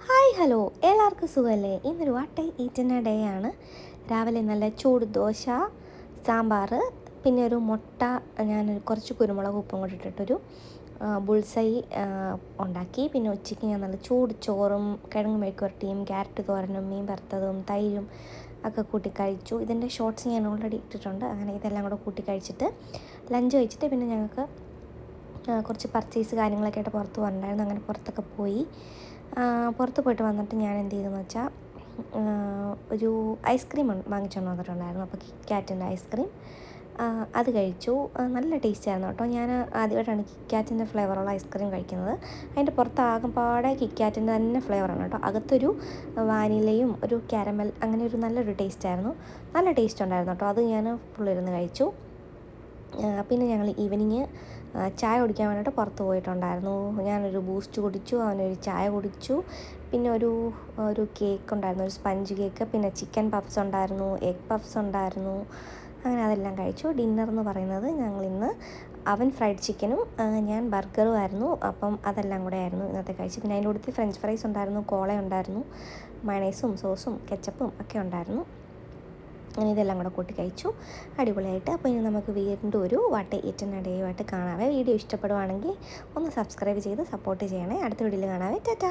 Hi hello എല്ലാവർക്കും സുഖമല്ലേ? ഇന്നൊരു വാട്ട് ഈറ്റിൻ്റെ ഡേ ആണ്. രാവിലെ നല്ല ചൂട് ദോശ, സാമ്പാർ, പിന്നെ ഒരു മുട്ട, ഞാൻ കുറച്ച് കുരുമുളക് ഉപ്പും കൂടി ഇട്ടിട്ടൊരു ബുൾസൈ ഉണ്ടാക്കി. പിന്നെ ഉച്ചയ്ക്ക് ഞാൻ നല്ല ചൂട് ചോറും കിഴങ്ങ് മെഴുക്കുവരട്ടിയും ക്യാരറ്റ് തോരനും മീൻ വറുത്തതും തൈരും ഒക്കെ കൂട്ടി കഴിച്ചു. ഇതിൻ്റെ ഷോർട്സ് ഞാൻ ഓൾറെഡി ഇട്ടിട്ടുണ്ട്. അങ്ങനെ ഇതെല്ലാം കൂടെ കൂട്ടി കഴിച്ചിട്ട് ലഞ്ച് കഴിച്ചിട്ട് പിന്നെ ഞങ്ങൾക്ക് കുറച്ച് പർച്ചേസ് കാര്യങ്ങളൊക്കെ ആയിട്ട് പുറത്ത് പോകണ്ടായിരുന്നു. അങ്ങനെ പുറത്തൊക്കെ പോയി. പുറത്ത് പോയിട്ട് വന്നിട്ട് ഞാൻ എന്ത് ചെയ്തെന്ന് വെച്ചാൽ ഒരു ഐസ്ക്രീം വാങ്ങിച്ചുകൊണ്ട് വന്നിട്ടുണ്ടായിരുന്നു. അപ്പോൾ കിറ്റ്കാറ്റിൻ്റെ ഐസ്ക്രീം അത് കഴിച്ചു. നല്ല ടേസ്റ്റ് ആയിരുന്നു കേട്ടോ. ഞാൻ ആദ്യമായിട്ടാണ് കിറ്റ്കാറ്റിൻ്റെ ഫ്ലേവറുള്ള ഐസ്ക്രീം കഴിക്കുന്നത്. അതിൻ്റെ പുറത്ത് ആകെപ്പാടെ കിറ്റ്കാറ്റിൻ്റെ തന്നെ ഫ്ലേവറാണ് കേട്ടോ. അകത്തൊരു വാനിലയും ഒരു കാരമൽ, അങ്ങനെ ഒരു നല്ലൊരു ടേസ്റ്റായിരുന്നു. നല്ല ടേസ്റ്റ് ഉണ്ടായിരുന്നു കേട്ടോ. അത് ഞാൻ ഫുള്ളിരുന്ന് കഴിച്ചു. പിന്നെ ഞങ്ങൾ ഈവനിങ് ചായ കുടിക്കാൻ വേണ്ടിയിട്ട് പുറത്ത് പോയിട്ടുണ്ടായിരുന്നു. ഞാനൊരു ബൂസ്റ്റ് കുടിച്ചു, അവനൊരു ചായ കുടിച്ചു. പിന്നെ ഒരു കേക്ക് ഉണ്ടായിരുന്നു, ഒരു സ്പഞ്ച് കേക്ക്. പിന്നെ ചിക്കൻ പഫ്സ് ഉണ്ടായിരുന്നു, എഗ് പഫ്സ് ഉണ്ടായിരുന്നു. അങ്ങനെ അതെല്ലാം കഴിച്ചു. ഡിന്നർ എന്ന് പറയുന്നത് ഞങ്ങളിന്ന് അവൻ ഫ്രൈഡ് ചിക്കനും ഞാൻ ബർഗറും ആയിരുന്നു. അപ്പം അതെല്ലാം കൂടെ ആയിരുന്നു ഇന്നത്തെ കഴിച്ചു. പിന്നെ അതിൻ്റെ കൂടെ ഫ്രഞ്ച് ഫ്രൈസ് ഉണ്ടായിരുന്നു, കോള ഉണ്ടായിരുന്നു, മയണൈസും സോസും കെച്ചപ്പും ഒക്കെ ഉണ്ടായിരുന്നു. അങ്ങനെ ഇതെല്ലാം കൂടെ കൂട്ടി കഴിച്ചു അടിപൊളിയായിട്ട്. അപ്പോൾ ഇനി നമുക്ക് വീണ്ടും ഒരു വാട്ട് ഈറ്റിൻ്റെ ഡേയുമായിട്ട് കാണാവേ. വീഡിയോ ഇഷ്ടപ്പെടുവാണെങ്കിൽ ഒന്ന് സബ്സ്ക്രൈബ് ചെയ്ത് സപ്പോർട്ട് ചെയ്യണേ. അടുത്ത വീഡിയോയിൽ കാണാവേ. ടാറ്റാ.